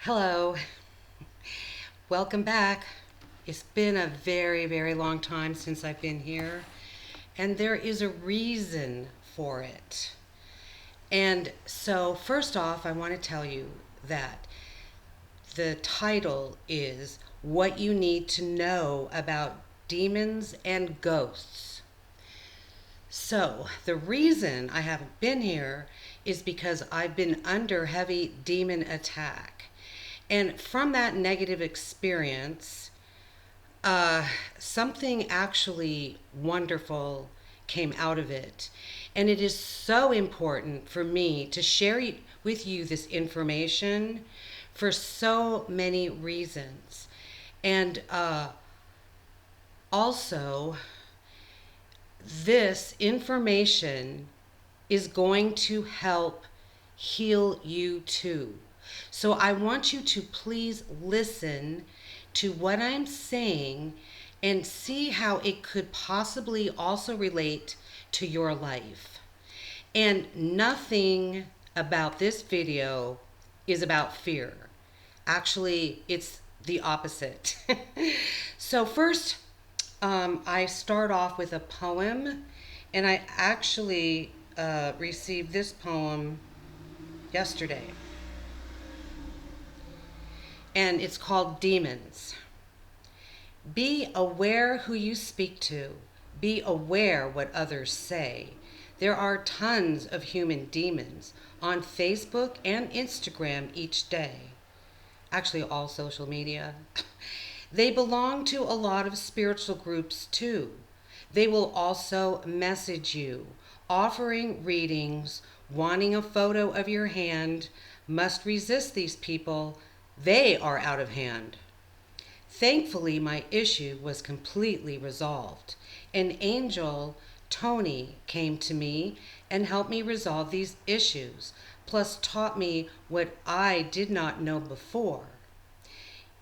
Hello, welcome back. It's been a very, very long time since I've been here, and there is a reason for it. And so, first off, I want to tell you that the title is What You Need to Know About Demons and Ghosts. So, the reason I haven't been here is because I've been under heavy demon attack. And from that negative experience, something actually wonderful came out of it. And it is so important for me to share with you this information for so many reasons. And also, this information is going to help heal you too. So I want you to please listen to what I'm saying and see how it could possibly also relate to your life. And nothing about this video is about fear. Actually, it's the opposite. So first, I start off with a poem, and I actually received this poem yesterday. And it's called Demons. Be aware who you speak to. Be aware what others say. There are tons of human demons on Facebook and Instagram each day. Actually, all social media. They belong to a lot of spiritual groups too. They will also message you, offering readings, wanting a photo of your hand. Must resist these people. They are out of hand. Thankfully, my issue was completely resolved. An angel, Tony, came to me and helped me resolve these issues, plus taught me what I did not know before.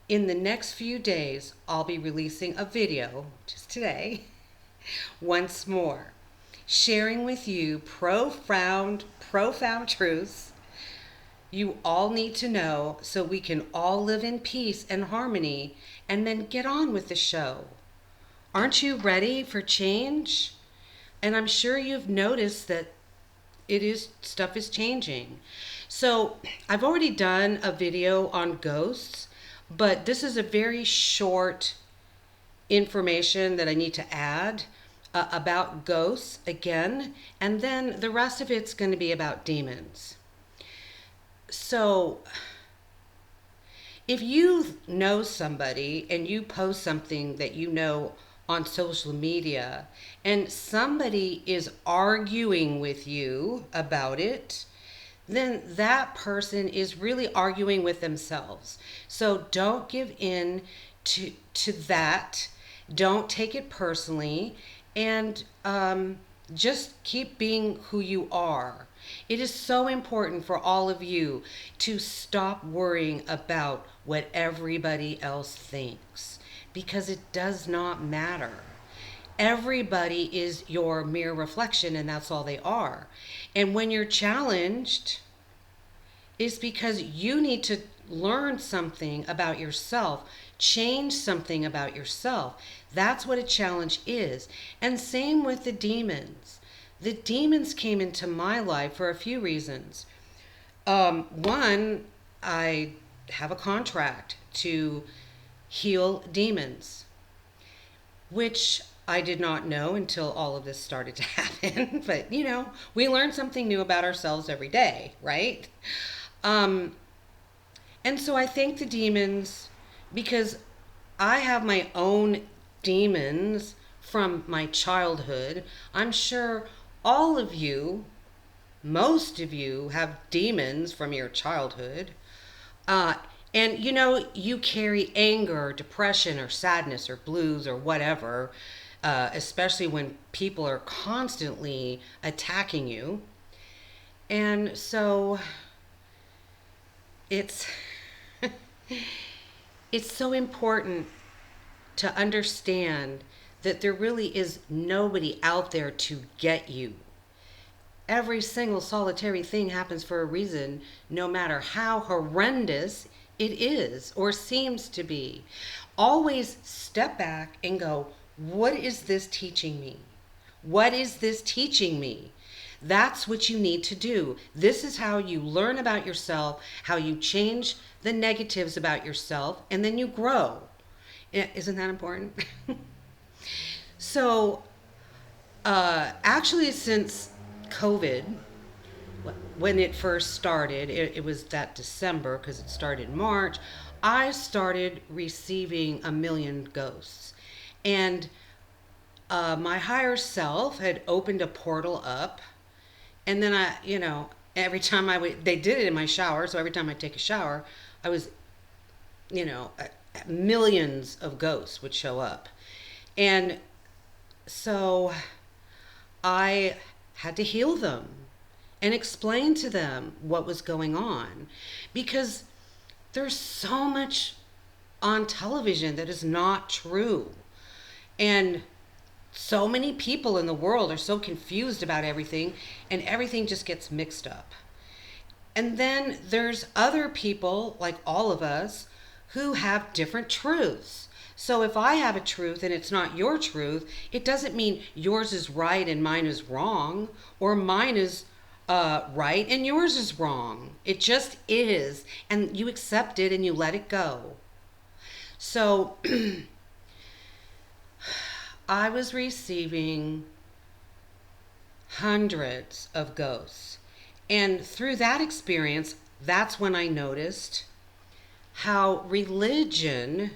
In the next few days, I'll be releasing a video, just today, once more, sharing with you profound truths you all need to know so we can all live in peace and harmony and then get on with the show. Aren't you ready for change? And I'm sure you've noticed that stuff is changing. So I've already done a video on ghosts, but this is a very short information that I need to add about ghosts again, and then the rest of it's going to be about demons. So, if you know somebody and you post something that you know on social media and somebody is arguing with you about it, then that person is really arguing with themselves. So don't give in to that. Don't take it personally, and just keep being who you are. It is so important for all of you to stop worrying about what everybody else thinks, because it does not matter. Everybody is your mere reflection, and that's all they are. And when you're challenged, it's because you need to learn something about yourself, change something about yourself. That's what a challenge is. And same with the demons. The demons came into my life for a few reasons. One, I have a contract to heal demons, which I did not know until all of this started to happen. But, we learn something new about ourselves every day, right? And so I thank the demons because I have my own demons from my childhood. I'm sure all of you, most of you, have demons from your childhood. And you carry anger, depression, or sadness, or blues, or whatever, especially when people are constantly attacking you. And so it's it's so important to understand that there really is nobody out there to get you. Every single solitary thing happens for a reason, no matter how horrendous It is, or seems to be. Always step back and go, what is this teaching me? What is this teaching me? That's what you need to do. This is how you learn about yourself, how you change the negatives about yourself, and then you grow. Isn't that important? So, actually, since COVID, when it first started, it was that December because it started in March, I started receiving a million ghosts. And my higher self had opened a portal up. And then every time they did it in my shower. So every time I take a shower, I was, millions of ghosts would show up. And so I had to heal them and explain to them what was going on, because there's so much on television that is not true. And so many people in the world are so confused about everything, and everything just gets mixed up. And then there's other people, like all of us, who have different truths. So if I have a truth and it's not your truth, it doesn't mean yours is right and mine is wrong, or mine is right and yours is wrong. It just is, and you accept it and you let it go. So I was receiving hundreds of ghosts. And through that experience, that's when I noticed how religion,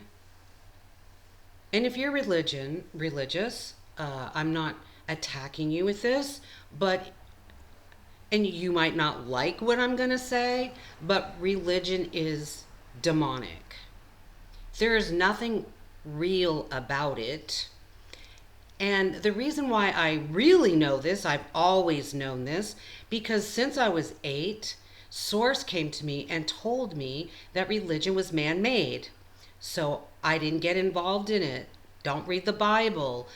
and if you're religious, I'm not attacking you with this, and you might not like what I'm going to say, but religion is demonic. There is nothing real about it. And the reason why I really know this, I've always known this, because since I was 8, Source came to me and told me that religion was man-made. So I didn't get involved in it. Don't read the Bible.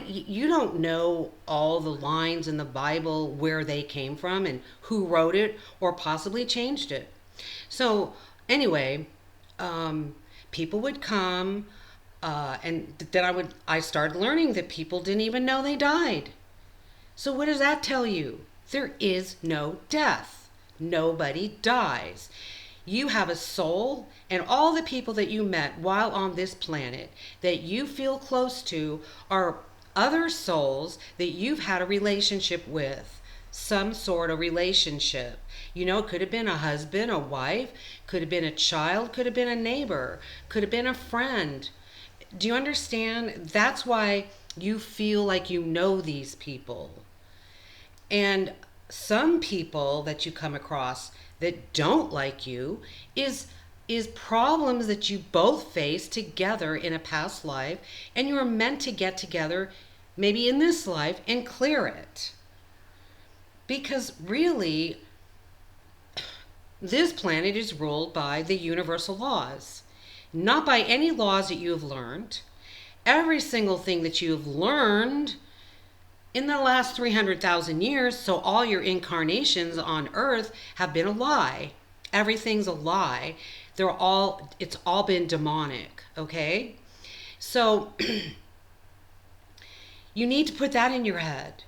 You don't know all the lines in the Bible, where they came from and who wrote it or possibly changed it. So anyway, people would come, and then I started learning that people didn't even know they died. So what does that tell you? There is no death. Nobody dies. You have a soul, and all the people that you met while on this planet that you feel close to are other souls that you've had a relationship with, some sort of relationship. It could have been a husband, a wife, could have been a child, could have been a neighbor, could have been a friend. Do you understand? That's why you feel like you know these people. And some people that you come across that don't like you is problems that you both faced together in a past life, and you were meant to get together maybe in this life and clear it. Because really, this planet is ruled by the universal laws, not by any laws that you have learned. Every single thing that you have learned in the last 300,000 years, so all your incarnations on Earth have been a lie. Everything's a lie. It's all been demonic, okay? So you need to put that in your head,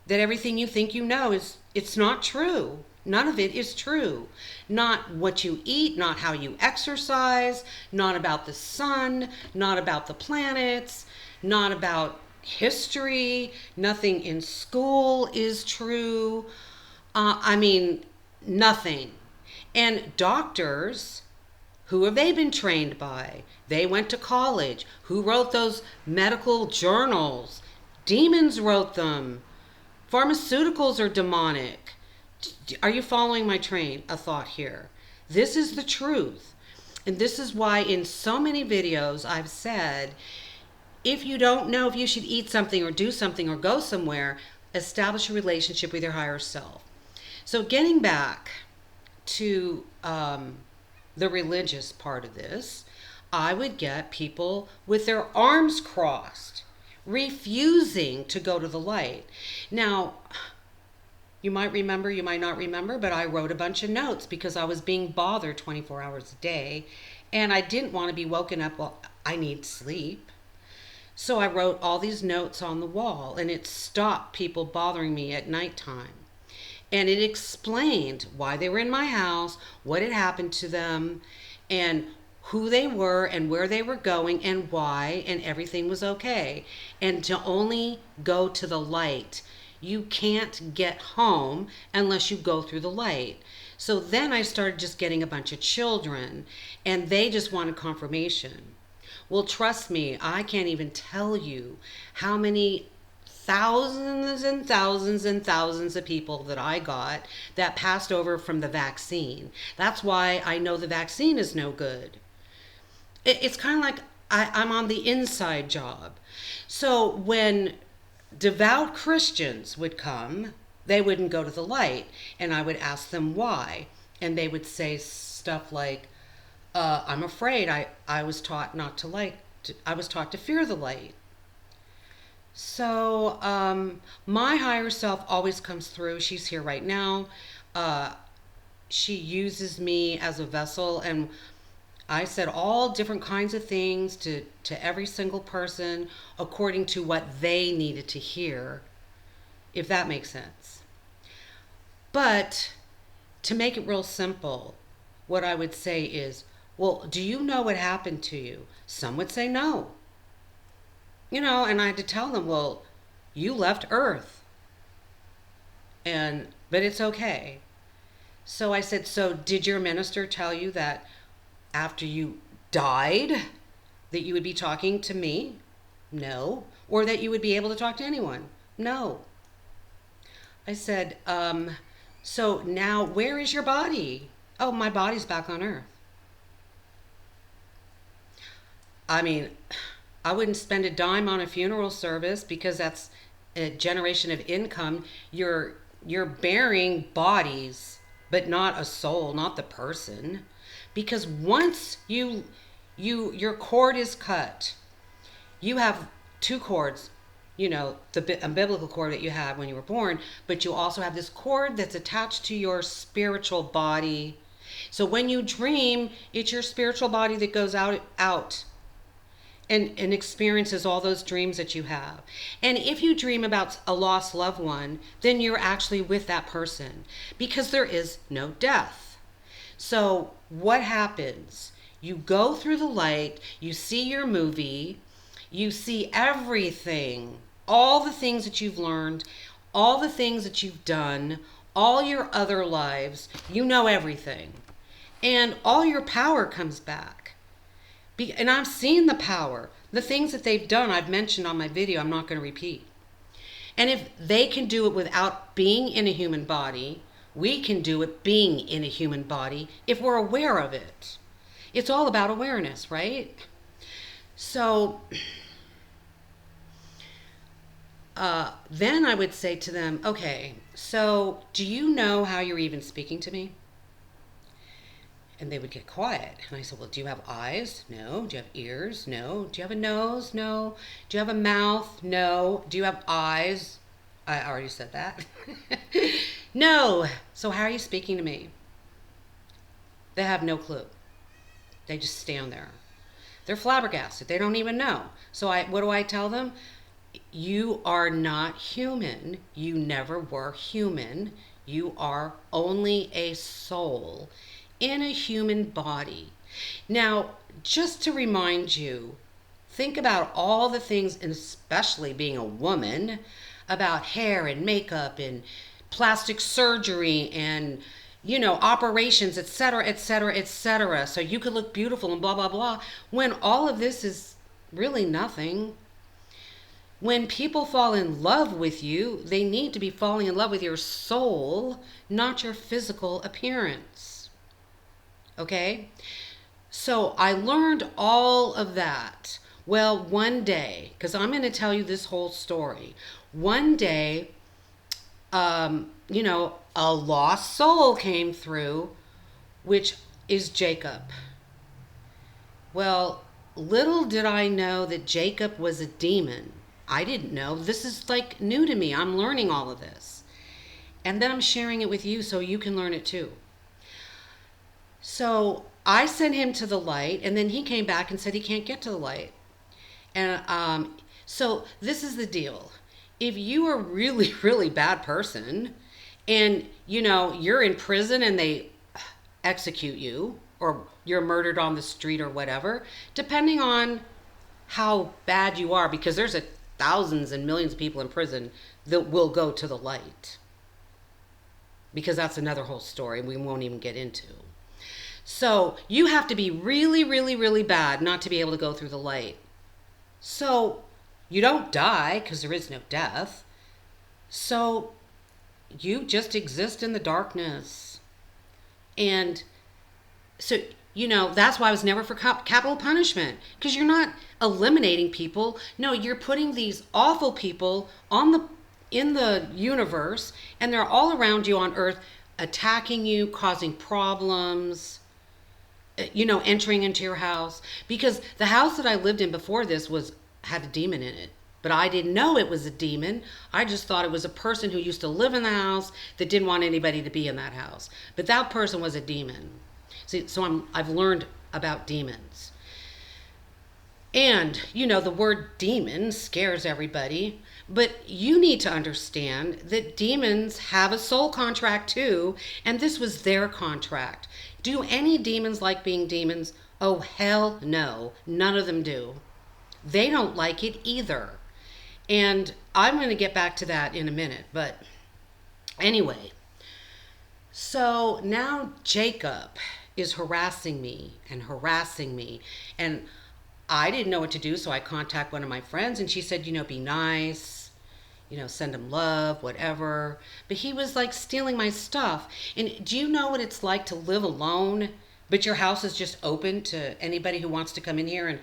that everything you think you know it's not true. None of it is true. Not what you eat, not how you exercise, not about the sun, not about the planets, not about history. Nothing in school is true. Nothing. And doctors, who have they been trained by? They went to college. Who wrote those medical journals? Demons wrote them. Pharmaceuticals are demonic. Are you following my train of thought here? This is the truth. And this is why in so many videos I've said, if you don't know if you should eat something or do something or go somewhere, establish a relationship with your higher self. So getting back to the religious part of this, I would get people with their arms crossed, refusing to go to the light. Now, You might remember, you might not remember, but I wrote a bunch of notes because I was being bothered 24 hours a day and I didn't want to be woken up. Well, I need sleep. So I wrote all these notes on the wall and it stopped people bothering me at nighttime. And it explained why they were in my house, what had happened to them, and who they were and where they were going and why, and everything was okay. And to only go to the light. You can't get home unless you go through the light. So then I started just getting a bunch of children and they just wanted confirmation. Well, trust me, I can't even tell you how many thousands and thousands and thousands of people that I got that passed over from the vaccine. That's why I know the vaccine is no good. It's kind of like I'm on the inside job. So when devout Christians would come, they wouldn't go to the light, and I would ask them why, and they would say stuff like, I'm afraid I was taught not to I was taught to fear the light. So my higher self always comes through. She's here right now. She uses me as a vessel, and I said all different kinds of things to every single person according to what they needed to hear, if that makes sense. But to make it real simple, what I would say is, well, do you know what happened to you? Some would say no. And I had to tell them, well, you left Earth. But it's okay. So I said, so did your minister tell you that after you died that you would be talking to me? No. Or that you would be able to talk to anyone? No. I said, so now where is your body? Oh, my body's back on Earth. I mean, I wouldn't spend a dime on a funeral service because that's a generation of income. You're burying bodies, but not a soul, not the person. Because once your cord is cut, you have two cords, the umbilical cord that you had when you were born, but you also have this cord that's attached to your spiritual body. So when you dream, it's your spiritual body that goes out and experiences all those dreams that you have. And if you dream about a lost loved one, then you're actually with that person because there is no death. So what happens? You go through the light, you see your movie, you see everything, all the things that you've learned, all the things that you've done, all your other lives, you know everything. And all your power comes back. And I've seen the power. The things that they've done, I've mentioned on my video, I'm not going to repeat. And if they can do it without being in a human body, we can do it being in a human body if we're aware of it. It's all about awareness, right? So then I would say to them, okay, so do you know how you're even speaking to me? And they would get quiet. And I said, well, do you have eyes? No. Do you have ears? No. Do you have a nose? No. Do you have a mouth? No. Do you have eyes? I already said that. No. So how are you speaking to me? They have no clue. They just stand there. They're flabbergasted. They don't even know. So what do I tell them? You are not human. You never were human. You are only a soul in a human body. Now, just to remind you, think about all the things, and especially being a woman, about hair and makeup and plastic surgery and, operations, etc., etc., etc. So you could look beautiful and blah, blah, blah, when all of this is really nothing. When people fall in love with you, they need to be falling in love with your soul, not your physical appearance. Okay? So I learned all of that. Well, one day, because I'm going to tell you this whole story. One day, a lost soul came through, which is Jacob. Well, little did I know that Jacob was a demon. I didn't know. This is like new to me. I'm learning all of this. And then I'm sharing it with you so you can learn it too. So I sent him to the light, and then he came back and said he can't get to the light. And so this is the deal. If you are a really, really bad person and, you're in prison and they execute you, or you're murdered on the street or whatever, depending on how bad you are, because there's thousands and millions of people in prison that will go to the light. Because that's another whole story we won't even get into. So you have to be really, really, really bad not to be able to go through the light. So you don't die because there is no death. So you just exist in the darkness. And so, that's why I was never for capital punishment, because you're not eliminating people. No, you're putting these awful people in the universe, and they're all around you on Earth, attacking you, causing problems, entering into your house. Because the house that I lived in before this had a demon in it. But I didn't know it was a demon. I just thought it was a person who used to live in the house that didn't want anybody to be in that house. But that person was a demon. See, so I've learned about demons. And, the word demon scares everybody. But you need to understand that demons have a soul contract too. And this was their contract. Do any demons like being demons? Oh, hell no. None of them do. They don't like it either. And I'm going to get back to that in a minute. But anyway, so now Jacob is harassing me. And I didn't know what to do, so I contact one of my friends, and she said, be nice, send him love, whatever. But he was like stealing my stuff. And do you know what it's like to live alone, but your house is just open to anybody who wants to come in here and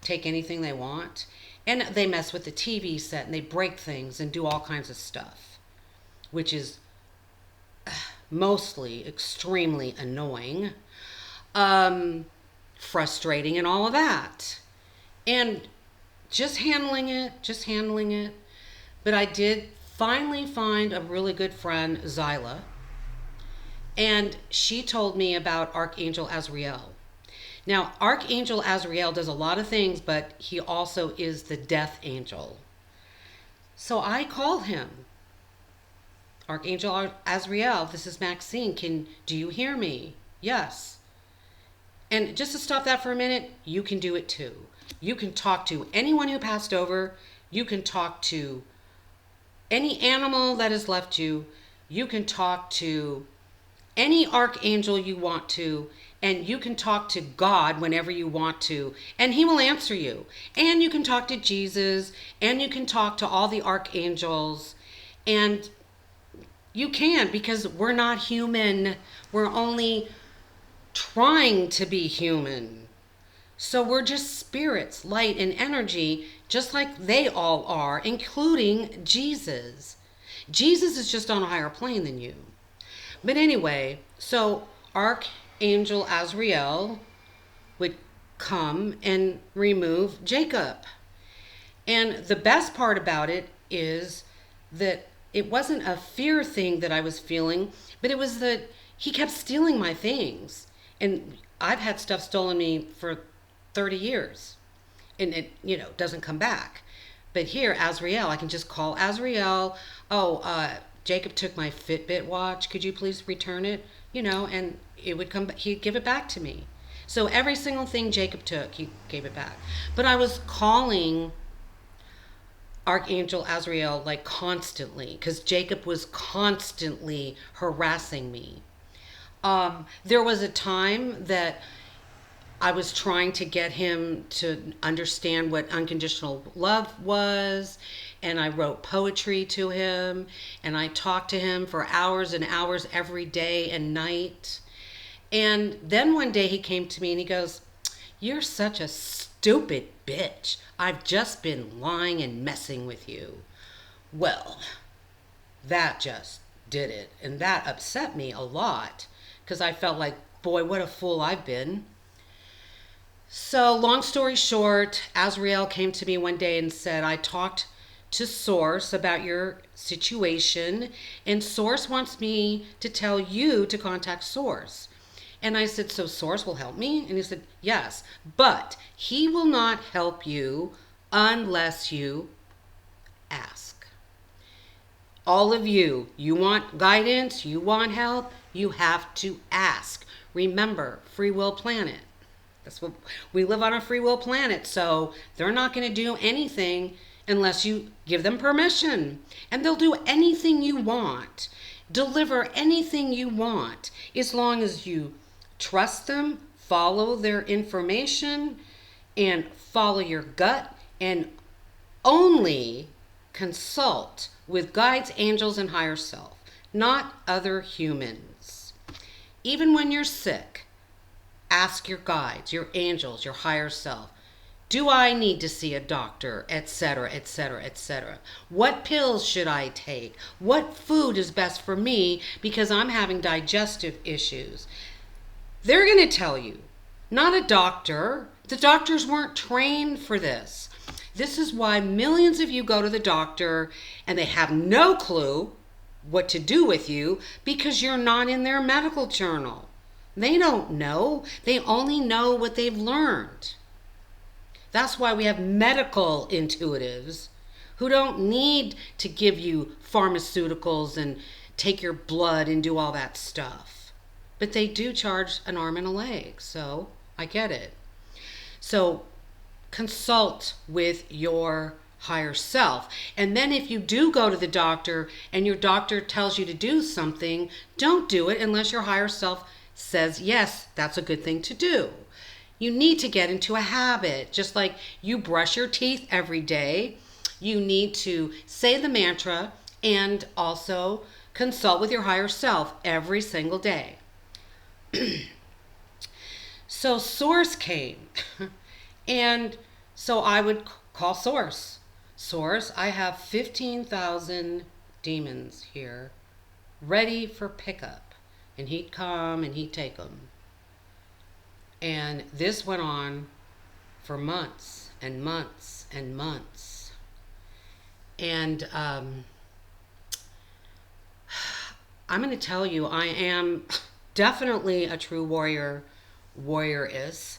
take anything they want? And they mess with the TV set, and they break things and do all kinds of stuff, which is mostly extremely annoying, frustrating, and all of that. And just handling it. But I did finally find a really good friend, Zyla, and she told me about Archangel Azrael. Now, Archangel Azrael does a lot of things, but he also is the death angel. So I call him. Archangel Azrael, this is Maxine. Do you hear me? Yes. And just to stop that for a minute, you can do it too. You can talk to anyone who passed over. You can talk to any animal that has left you. You can talk to any archangel you want to. And you can talk to God whenever you want to, and he will answer you. And you can talk to Jesus, and you can talk to all the archangels. And you can, because we're not human. We're only trying to be human. So we're just spirits, light, and energy, just like they all are, including Jesus. Jesus is just on a higher plane than you. But anyway, so Archangel Azrael would come and remove Jacob. And the best part about it is that it wasn't a fear thing that I was feeling, but it was that he kept stealing my things. And I've had stuff stolen me for 30 years. And it, doesn't come back. But here, Azrael, I can just call Azrael. Jacob took my Fitbit watch. Could you please return it? And it would come back. He'd give it back to me. So every single thing Jacob took, he gave it back. But I was calling Archangel Azrael like constantly, because Jacob was constantly harassing me. There was a time that I was trying to get him to understand what unconditional love was, and I wrote poetry to him, and I talked to him for hours and hours every day and night. And then one day he came to me and he goes, "You're such a stupid bitch. I've just been lying and messing with you." Well, that just did it. And that upset me a lot, because I felt like, boy, what a fool I've been. So long story short, Azrael came to me one day and said, I talked to Source about your situation, and Source wants me to tell you to contact Source. And I said, so Source will help me? And he said, yes, but he will not help you unless you ask. All of you want guidance, you want help, you have to ask. Remember, free will planet. That's what we live on, a free will planet. So they're not going to do anything unless you give them permission. And they'll do anything you want, deliver anything you want, as long as you trust them, follow their information, and follow your gut, and only consult with guides, angels, and higher self, not other humans. Even when you're sick, ask your guides, your angels, your higher self, do I need to see a doctor, etc., etc., etc.? What pills should I take? What food is best for me because I'm having digestive issues? They're going to tell you, not a doctor. The doctors weren't trained for this. This is why millions of you go to the doctor and they have no clue what to do with you because you're not in their medical journal. They don't know. They only know what they've learned. That's why we have medical intuitives who don't need to give you pharmaceuticals and take your blood and do all that stuff. But they do charge an arm and a leg, so I get it. So consult with your higher self. And then if you do go to the doctor and your doctor tells you to do something, don't do it unless your higher self says, yes, that's a good thing to do. You need to get into a habit, just like you brush your teeth every day. You need to say the mantra and also consult with your higher self every single day. So Source came, and so I would call Source. Source, I have 15,000 demons here ready for pickup. And he'd come and he'd take them. And this went on for months and months and months. And I'm going to tell you, I am definitely a true warrior-is,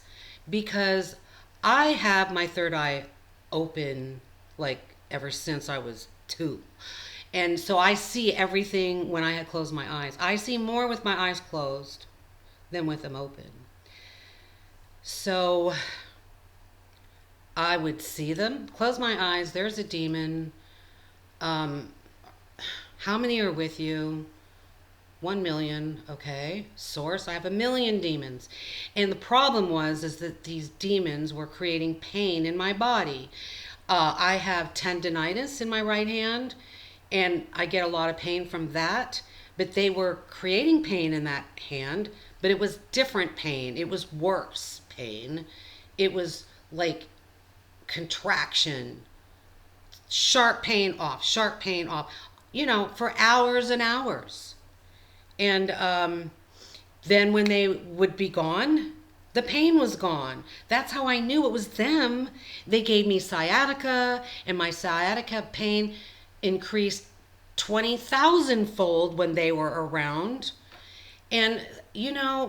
because I have my third eye open like ever since I was 2. And so I see everything when I had closed my eyes. I see more with my eyes closed than with them open. So I would see them, close my eyes, there's a demon. How many are with you? 1 million, okay. Source, I have 1 million demons. And the problem is that these demons were creating pain in my body. I have tendinitis in my right hand, and I get a lot of pain from that. But they were creating pain in that hand, but it was different pain. It was worse pain. It was like contraction, sharp pain off, for hours and hours. And then when they would be gone, the pain was gone. That's how I knew it was them. They gave me sciatica, and my sciatica pain increased 20,000-fold when they were around. And,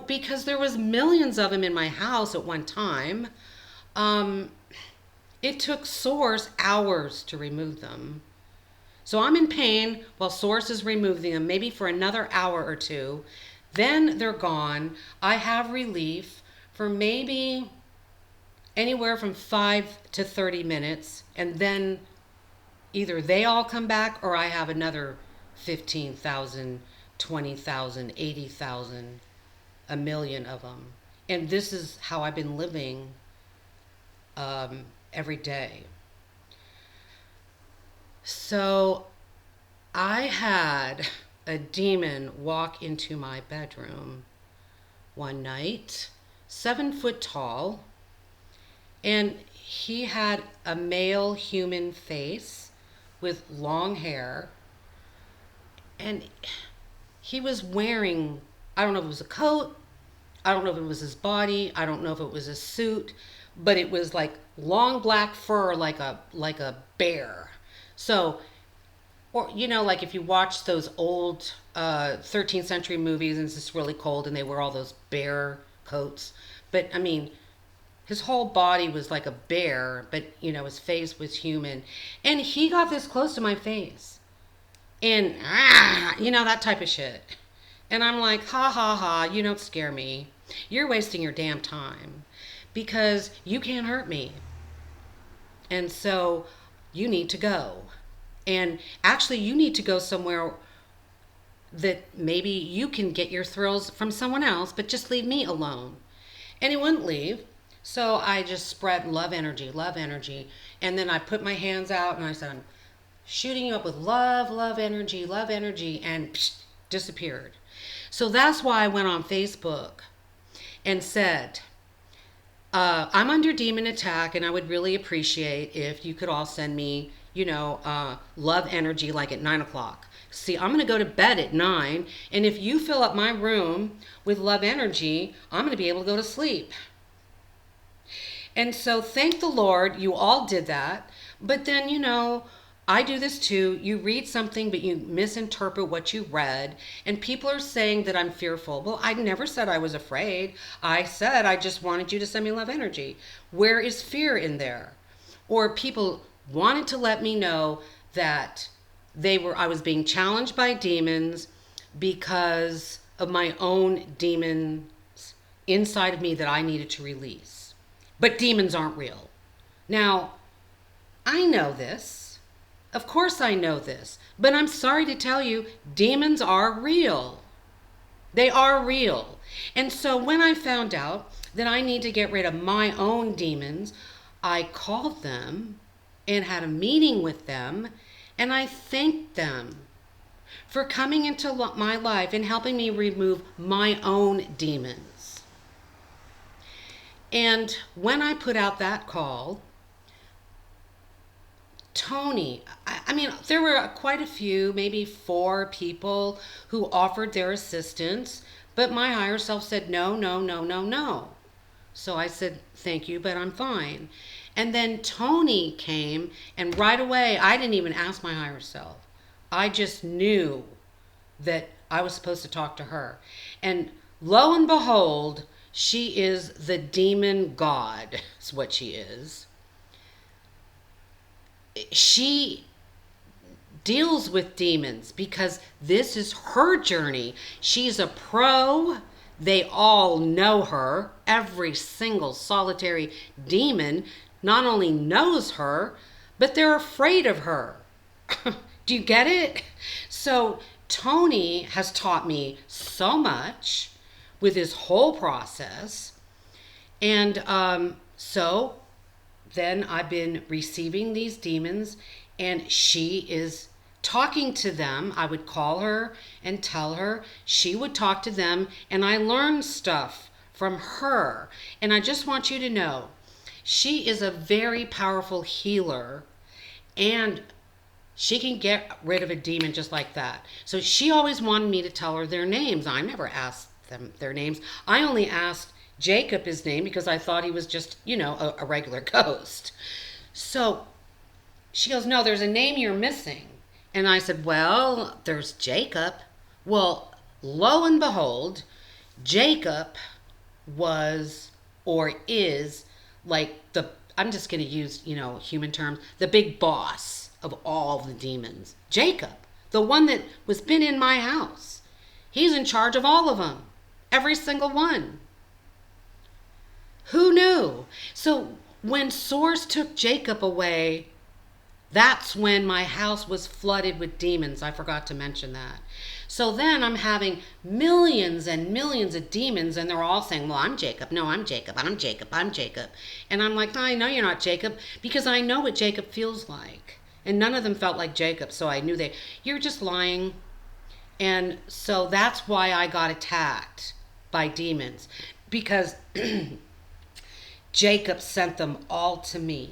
because there was millions of them in my house at one time, it took Source hours to remove them. So I'm in pain while Source is removing them, maybe for another hour or 2. Then they're gone. I have relief for maybe anywhere from 5 to 30 minutes. And then either they all come back or I have another 15,000, 20,000, 80,000, 1 million of them. And this is how I've been living every day. So I had a demon walk into my bedroom one night, 7 foot tall, and he had a male human face with long hair, and he was wearing, I don't know if it was a coat, I don't know if it was his body, I don't know if it was a suit, but it was like long black fur, like a bear. So, or, like if you watch those old 13th century movies and it's just really cold and they wear all those bear coats. But I mean, his whole body was like a bear, but his face was human. And he got this close to my face. And, that type of shit. And I'm like, ha ha ha, you don't scare me. You're wasting your damn time because you can't hurt me. And so you need to go. And actually, you need to go somewhere that maybe you can get your thrills from someone else, but just leave me alone. And he wouldn't leave. So I just spread love energy, love energy. And then I put my hands out and I said, I'm shooting you up with love, love energy, and psh, disappeared. So that's why I went on Facebook and said, I'm under demon attack, and I would really appreciate if you could all send me, love energy like at 9 o'clock. See, I'm going to go to bed at 9, and if you fill up my room with love energy, I'm going to be able to go to sleep. And so thank the Lord you all did that. But then, I do this too. You read something, but you misinterpret what you read. And people are saying that I'm fearful. Well, I never said I was afraid. I said I just wanted you to send me love energy. Where is fear in there? Or people wanted to let me know that I was being challenged by demons because of my own demons inside of me that I needed to release. But demons aren't real. Now, I know this. Of course I know this. But I'm sorry to tell you, demons are real. They are real. And so when I found out that I need to get rid of my own demons, I called them and had a meeting with them, and I thanked them for coming into my life and helping me remove my own demons. And when I put out that call, Tony, I mean, there were quite a few, maybe 4 people who offered their assistance, but my higher self said, no, no, no, no, no. So I said, thank you, but I'm fine. And then Tony came, and right away, I didn't even ask my higher self. I just knew that I was supposed to talk to her. And lo and behold, she is the demon god, is what she is. She deals with demons because this is her journey. She's a pro. They all know her. Every single solitary demon not only knows her, but they're afraid of her. Do you get it? So Tony has taught me so much with his whole process. And so then I've been receiving these demons, and she is talking to them. I would call her and tell her. She would talk to them, and I learned stuff from her. And I just want you to know, she is a very powerful healer, and she can get rid of a demon just like that. So she always wanted me to tell her their names. I never asked them their names. I only asked Jacob his name because I thought he was just, a regular ghost. So she goes, no, there's a name you're missing. And I said, well, there's Jacob. Well, lo and behold, Jacob was or is like I'm just going to use, human terms, the big boss of all the demons. Jacob, the one that was been in my house. He's in charge of all of them. Every single one. Who knew? So when Source took Jacob away, that's when my house was flooded with demons. I forgot to mention that. So then I'm having millions and millions of demons, and they're all saying, well, I'm Jacob. No, I'm Jacob. I'm Jacob. I'm Jacob. And I'm like, no, I know you're not Jacob, because I know what Jacob feels like. And none of them felt like Jacob, so I knew you're just lying. And so that's why I got attacked by demons, because Jacob sent them all to me.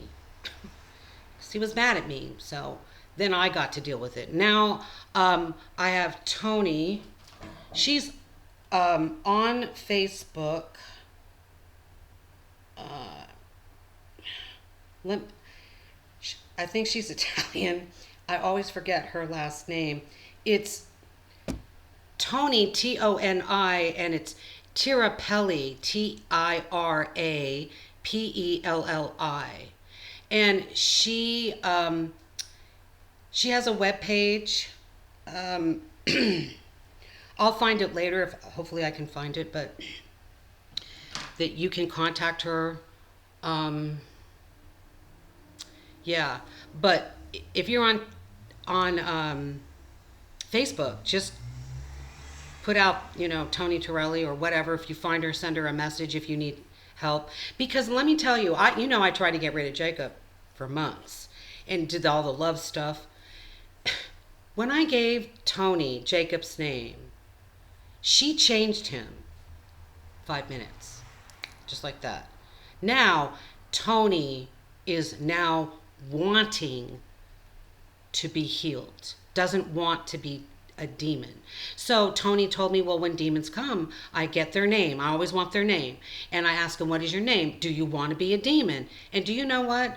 He was mad at me, so then I got to deal with it. Now I have Tony. She's on Facebook. I think she's Italian. I always forget her last name. It's Toni, Toni, and it's Tirapelli, Tirapelli. And she has a web page. I'll find it later. If hopefully I can find it, but that you can contact her. Yeah, but if you're on Facebook, just put out, Toni Torelli or whatever. If you find her, send her a message if you need help. Because let me tell you, I tried to get rid of Jacob for months and did all the love stuff. When I gave Toni Jacob's name, she changed him 5 minutes, just like that. Now, Toni is now wanting to be healed, doesn't want to be a demon. So Toni told me, well, when demons come, I get their name. I always want their name. And I ask them, what is your name? Do you want to be a demon? And do you know what?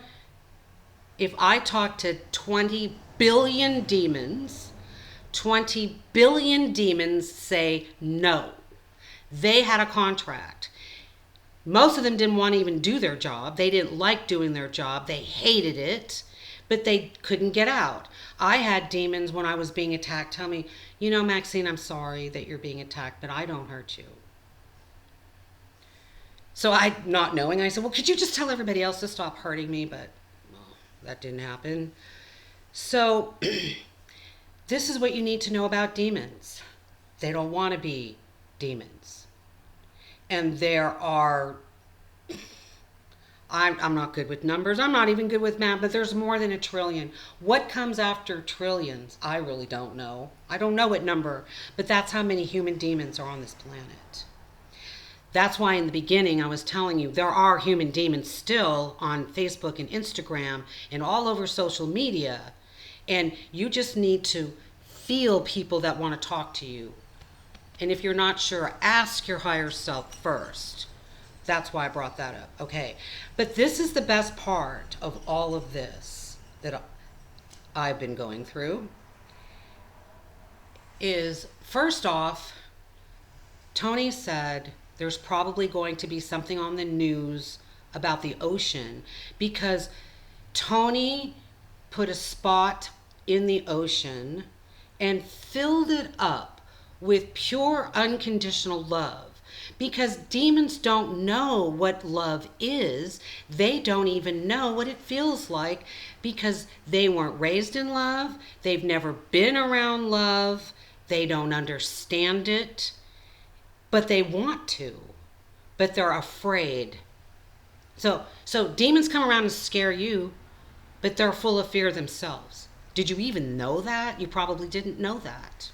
If I talk to 20 billion demons, 20 billion demons say no. They had a contract. Most of them didn't want to even do their job. They didn't like doing their job. They hated it, but they couldn't get out. I had demons when I was being attacked tell me, Maxine, I'm sorry that you're being attacked, but I don't hurt you. So I, not knowing, I said, well, could you just tell everybody else to stop hurting me? But that didn't happen. So this is what you need to know about demons. They don't want to be demons. And there are, I'm not good with numbers. I'm not even good with math, but there's more than 1 trillion. What comes after trillions? I really don't know. I don't know what number, but that's how many human demons are on this planet. That's why in the beginning I was telling you there are human demons still on Facebook and Instagram and all over social media. And you just need to feel people that want to talk to you. And if you're not sure, ask your higher self first. That's why I brought that up. Okay. But this is the best part of all of this that I've been going through. Is first off, Toni said there's probably going to be something on the news about the ocean because Toni put a spot in the ocean and filled it up with pure unconditional love. Because demons don't know what love is. They don't even know what it feels like because they weren't raised in love. They've never been around love. They don't understand it. But they want to. But they're afraid. So demons come around and scare you, but they're full of fear themselves. Did you even know that? You probably didn't know that.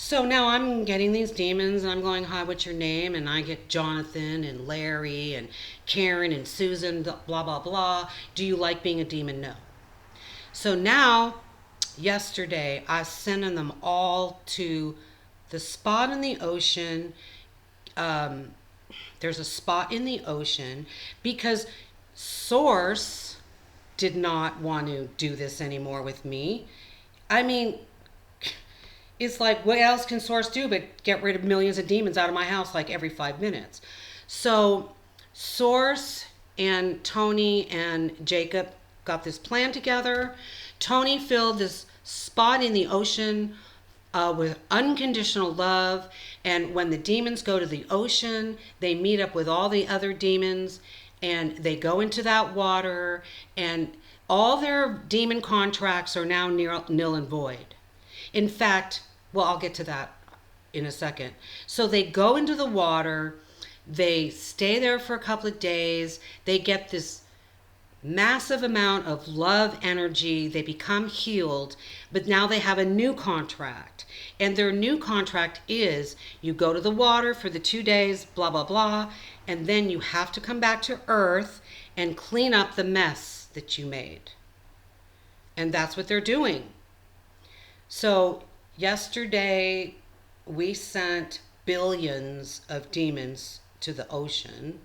So now I'm getting these demons and I'm going, hi, what's your name? And I get Jonathan and Larry and Karen and Susan, blah, blah, blah. Do you like being a demon? No. So now, yesterday, I sent them all to the spot in the ocean. There's a spot in the ocean because Source did not want to do this anymore with me. I mean, it's like, what else can Source do but get rid of millions of demons out of my house like every 5 minutes? So Source and Toni and Jacob got this plan together. Toni filled this spot in the ocean with unconditional love. And when the demons go to the ocean, they meet up with all the other demons and they go into that water and all their demon contracts are now nil and void. In fact, well, I'll get to that in a second. So they go into the water, they stay there for a couple of days, they get this massive amount of love energy, they become healed, but now they have a new contract. And their new contract is you go to the water for the 2 days, blah, blah, blah, and then you have to come back to Earth and clean up the mess that you made. And that's what they're doing. So yesterday, we sent billions of demons to the ocean.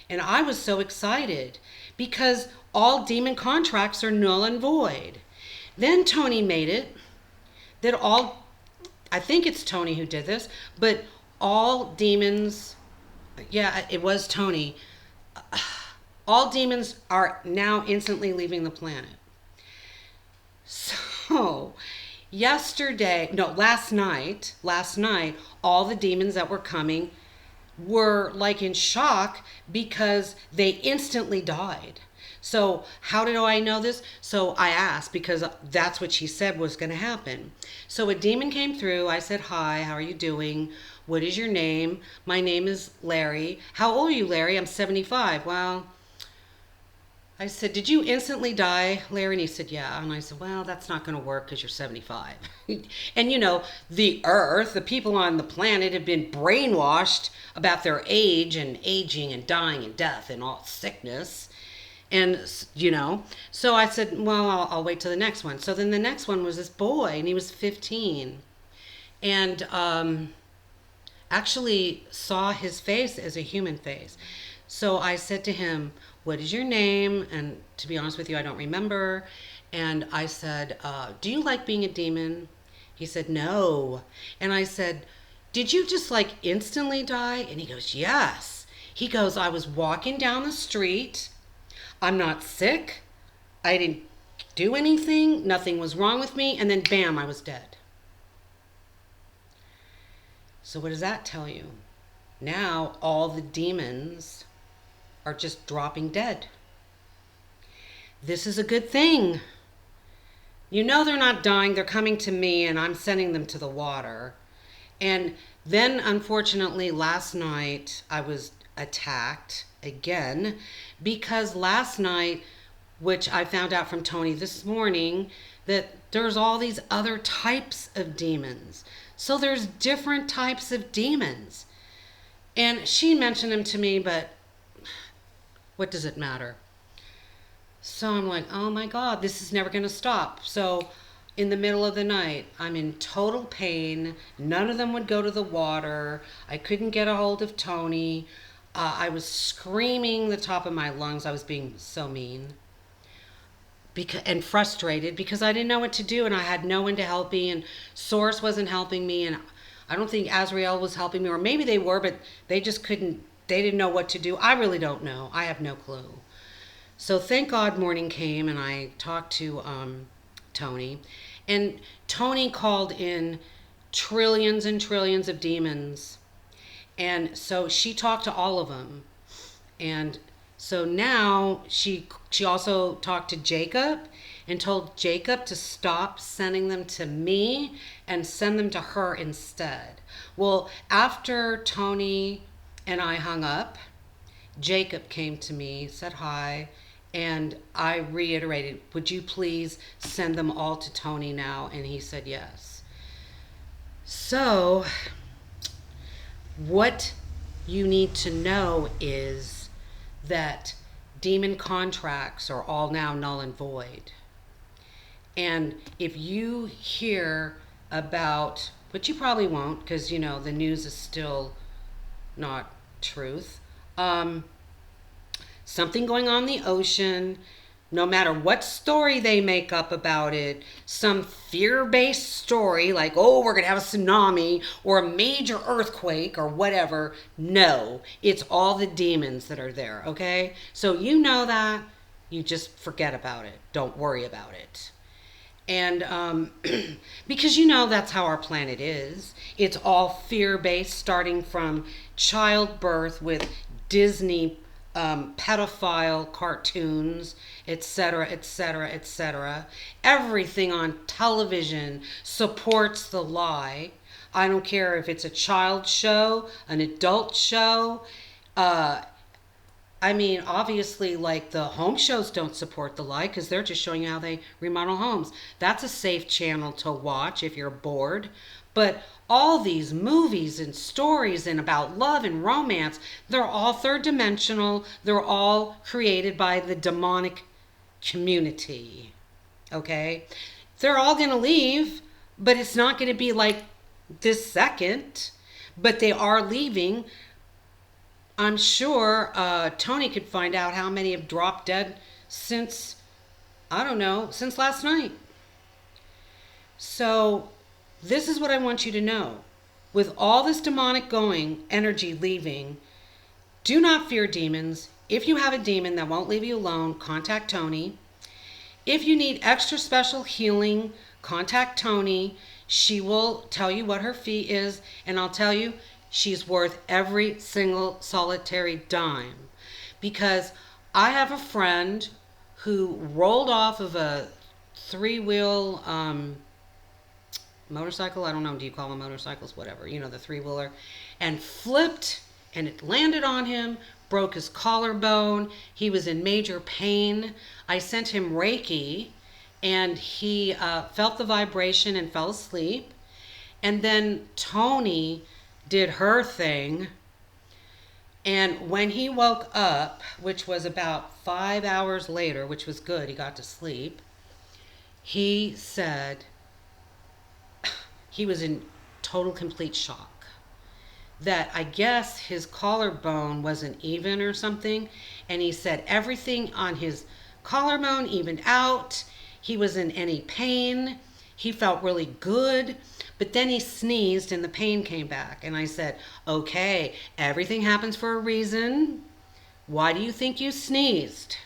And I was so excited because all demon contracts are null and void. Then Tony made it that all, I think it's Tony who did this, but all demons, yeah, it was Tony. All demons are now instantly leaving the planet. So, last night, all the demons that were coming were like in shock because they instantly died. So how did I know this? So I asked because that's what she said was going to happen. So a demon came through. I said, hi, how are you doing? What is your name? My name is Larry. How old are you, Larry? I'm 75. Well, I said, did you instantly die, Larry? And he said, yeah. And I said, well, that's not going to work because you're 75. And the earth, the people on the planet have been brainwashed about their age and aging and dying and death and all sickness. And, so I said, well, I'll wait till the next one. So then the next one was this boy, and he was 15. And actually saw his face as a human face. So I said to him, what is your name? And to be honest with you, I don't remember. And I said, do you like being a demon? He said, no. And I said, did you just like instantly die? And he goes, yes. He goes, I was walking down the street. I'm not sick. I didn't do anything. Nothing was wrong with me. And then bam, I was dead. So what does that tell you? Now all the demons are just dropping dead. This is a good thing. They're not dying. They're coming to me and I'm sending them to the water. And then unfortunately last night I was attacked again because last night, which I found out from Tony this morning, that there's all these other types of demons. So there's different types of demons. And she mentioned them to me, but what does it matter? So I'm like, oh my God, this is never going to stop. So in the middle of the night, I'm in total pain. None of them would go to the water. I couldn't get a hold of Tony. I was screaming the top of my lungs. I was being so mean and frustrated because I didn't know what to do and I had no one to help me and Source wasn't helping me and I don't think Azrael was helping me, or maybe they were, but they just couldn't, they didn't know what to do. I really don't know. I have no clue. So thank God morning came and I talked to Tony, and Tony called in trillions and trillions of demons. And so she talked to all of them. And so now she also talked to Jacob and told Jacob to stop sending them to me and send them to her instead. Well, after Tony and I hung up, Jacob came to me, said hi, and I reiterated, would you please send them all to Tony now? And he said yes. So what you need to know is that demon contracts are all now null and void. And if you hear about, which you probably won't because, the news is still not truth, something going on in the ocean, no matter what story they make up about it, some fear-based story like, oh, we're going to have a tsunami or a major earthquake or whatever. No, it's all the demons that are there, okay? So you know that. You just forget about it. Don't worry about it. And because that's how our planet is. It's all fear-based, starting from childbirth with Disney pedophile cartoons, etc., etc., etc. Everything on television supports the lie. I don't care if it's a child show, an adult show. Obviously, like the home shows don't support the lie because they're just showing you how they remodel homes. That's a safe channel to watch if you're bored. But all these movies and stories and about love and romance, they're all third dimensional. They're all created by the demonic community. Okay? They're all going to leave, but it's not going to be like this second. But they are leaving. I'm sure Tony could find out how many have dropped dead since last night. So this is what I want you to know. With all this demonic going, energy leaving, do not fear demons. If you have a demon that won't leave you alone, contact Tony. If you need extra special healing, contact Tony. She will tell you what her fee is, and I'll tell you, she's worth every single solitary dime. Because I have a friend who rolled off of a three-wheel motorcycle. I don't know, do you call them motorcycles? Whatever, the three-wheeler, and flipped, and it landed on him, broke his collarbone. He was in major pain. I sent him Reiki, and he felt the vibration and fell asleep. And then Tony did her thing. And when he woke up, which was about 5 hours later, which was good, he got to sleep, he said he was in total complete shock. That I guess his collarbone wasn't even or something. And he said everything on his collarbone evened out. He wasn't in any pain. He felt really good. But then he sneezed and the pain came back. And I said, okay, everything happens for a reason. Why do you think you sneezed?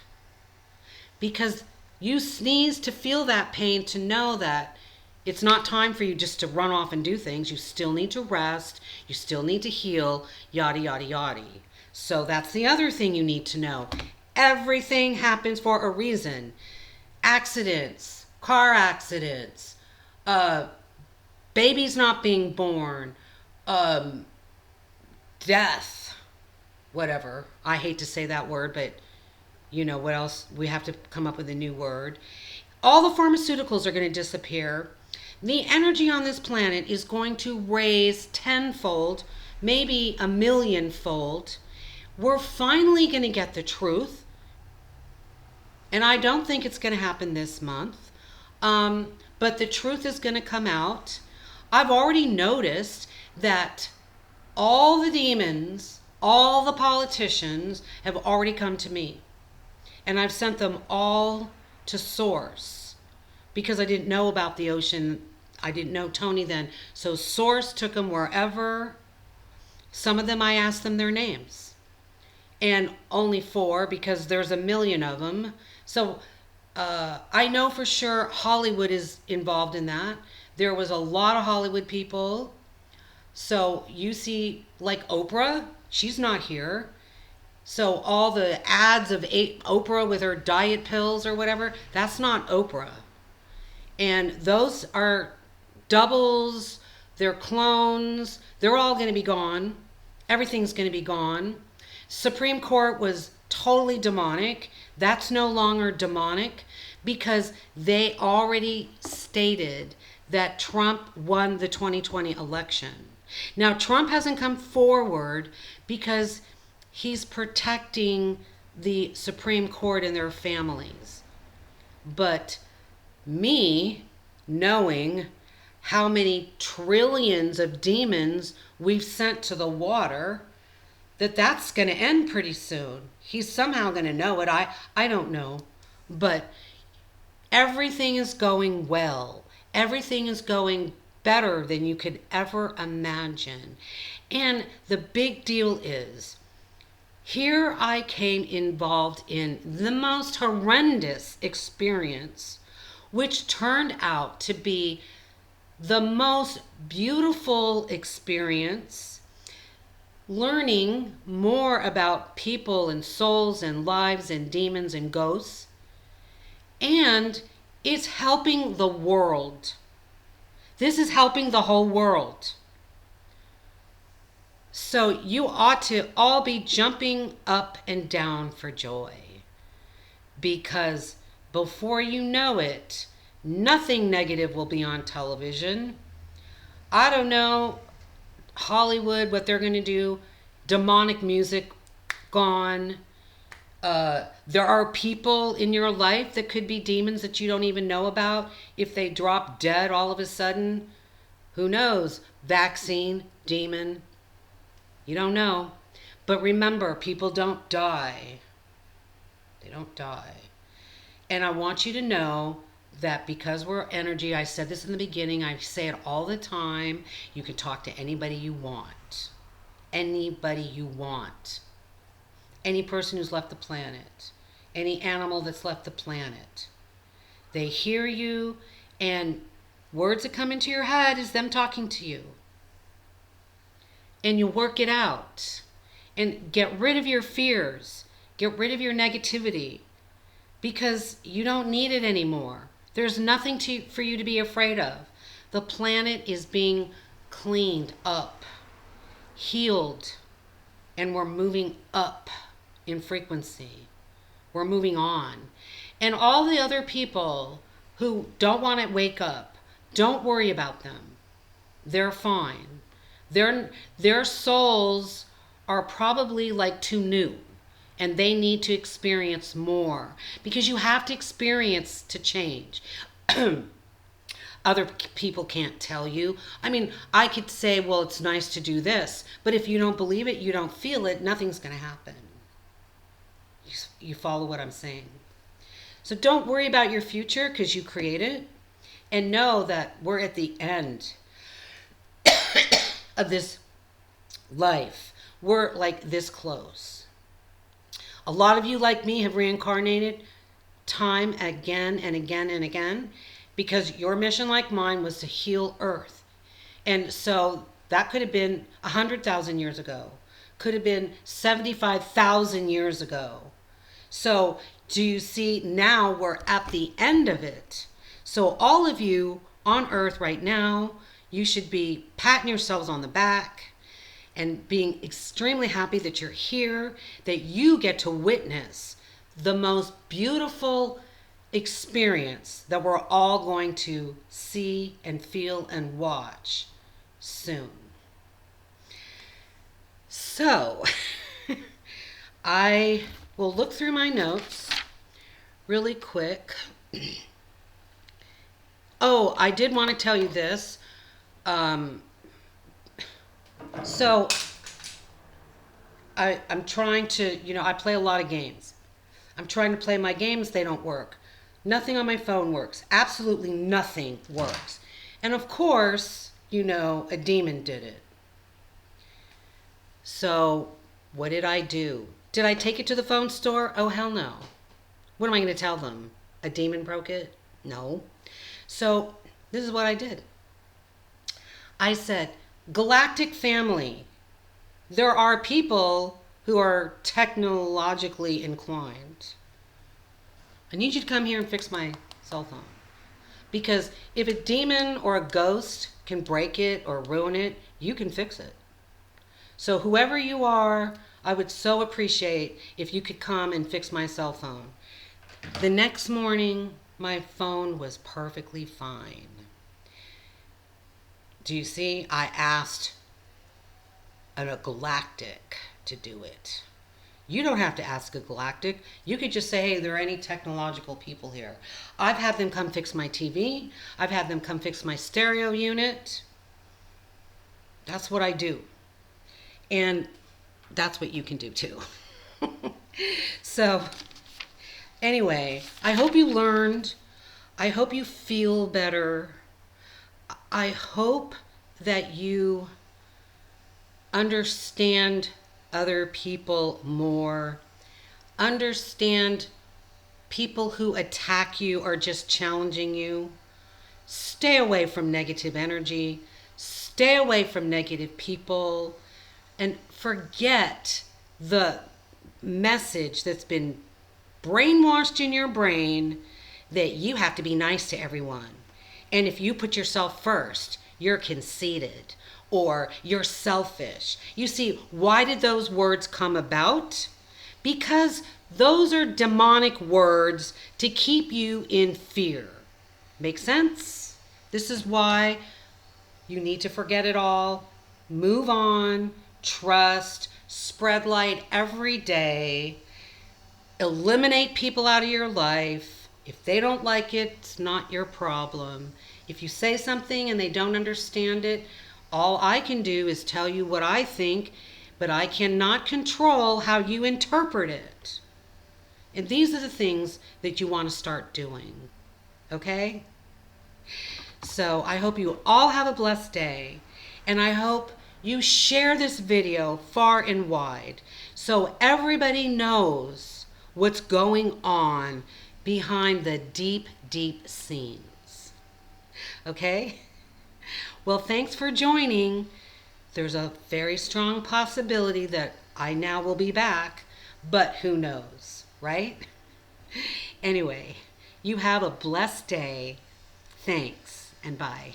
Because you sneezed to feel that pain, to know that it's not time for you just to run off and do things. You still need to rest. You still need to heal, yada, yada, yada. So that's the other thing you need to know. Everything happens for a reason. Accidents, car accidents, babies not being born, death, whatever. I hate to say that word, but what else? We have to come up with a new word. All the pharmaceuticals are going to disappear. The energy on this planet is going to raise tenfold, maybe a millionfold. We're finally going to get the truth. And I don't think it's going to happen this month. But the truth is going to come out. I've already noticed that all the demons, all the politicians have already come to me. And I've sent them all to Source because I didn't know about the ocean. I didn't know Tony then. So Source took them wherever. Some of them I asked them their names. And only 4 because there's a million of them. So I know for sure Hollywood is involved in that. There was a lot of Hollywood people. So you see, like Oprah, she's not here. So all the ads of Oprah with her diet pills or whatever, that's not Oprah. And those are doubles, they're clones, they're all going to be gone. Everything's going to be gone. Supreme Court was totally demonic. That's no longer demonic because they already stated that Trump won the 2020 election. Now, Trump hasn't come forward because he's protecting the Supreme Court and their families. But me, knowing how many trillions of demons we've sent to the water, that's going to end pretty soon. He's somehow going to know it. I don't know. But everything is going well. Everything is going better than you could ever imagine. And the big deal is, here I came involved in the most horrendous experience, which turned out to be the most beautiful experience, learning more about people and souls and lives and demons and ghosts. And it's helping the world. This is helping the whole world. So you ought to all be jumping up and down for joy. Because before you know it, nothing negative will be on television. I don't know, Hollywood, what they're going to do. Demonic music gone. There are people in your life that could be demons that you don't even know about. If they drop dead all of a sudden, who knows? Vaccine, demon. You don't know. But remember, people don't die. They don't die. And I want you to know that because we're energy, I said this in the beginning, I say it all the time, you can talk to anybody you want. Anybody you want. Any person who's left the planet. Any animal that's left the planet. They hear you, and words that come into your head is them talking to you. And you work it out. And get rid of your fears. Get rid of your negativity. Because you don't need it anymore. There's nothing for you to be afraid of. The planet is being cleaned up, healed, and we're moving up in frequency. We're moving on. And all the other people who don't want to wake up, don't worry about them. They're fine. Their souls are probably like too new. And they need to experience more. Because you have to experience to change. Other people can't tell you. I mean, I could say, well, it's nice to do this. But if you don't believe it, you don't feel it, nothing's going to happen. You follow what I'm saying? So don't worry about your future because you create it. And know that we're at the end of this life. We're like this close. A lot of you, like me, have reincarnated time again and again and again because your mission, like mine, was to heal Earth. And so that could have been 100,000 years ago. Could have been 75,000 years ago. So do you see, now we're at the end of it. So all of you on Earth right now, you should be patting yourselves on the back and being extremely happy that you're here, that you get to witness the most beautiful experience that we're all going to see and feel and watch soon. So, I will look through my notes really quick. Oh, I did want to tell you this. So I'm trying to, I play a lot of games. I'm trying to play my games. They don't work. Nothing on my phone works. Absolutely nothing works. And of course, a demon did it. So what did I do? Did I take it to the phone store? Oh, hell no. What am I going to tell them? A demon broke it? No. So this is what I did. I said, Galactic family, there are people who are technologically inclined. I need you to come here and fix my cell phone. Because if a demon or a ghost can break it or ruin it, you can fix it. So whoever you are, I would so appreciate if you could come and fix my cell phone. The next morning, my phone was perfectly fine. Do you see? I asked a Galactic to do it. You don't have to ask a Galactic. You could just say, hey, there are any technological people here. I've had them come fix my TV. I've had them come fix my stereo unit. That's what I do. And that's what you can do too. So, anyway, I hope you learned. I hope you feel better. I hope that you understand other people more. Understand people who attack you or just challenging you. Stay away from negative energy. Stay away from negative people. And forget the message that's been brainwashed in your brain that you have to be nice to everyone. And if you put yourself first, you're conceited or you're selfish. You see, why did those words come about? Because those are demonic words to keep you in fear. Make sense? This is why you need to forget it all, move on, trust, spread light every day, eliminate people out of your life. If they don't like it, it's not your problem. If you say something and they don't understand it, all I can do is tell you what I think, but I cannot control how you interpret it. And these are the things that you want to start doing. Okay? So I hope you all have a blessed day, and I hope you share this video far and wide so everybody knows what's going on behind the deep, deep scenes. Okay? Well, thanks for joining. There's a very strong possibility that I now will be back, but who knows, right? Anyway, you have a blessed day. Thanks, and bye.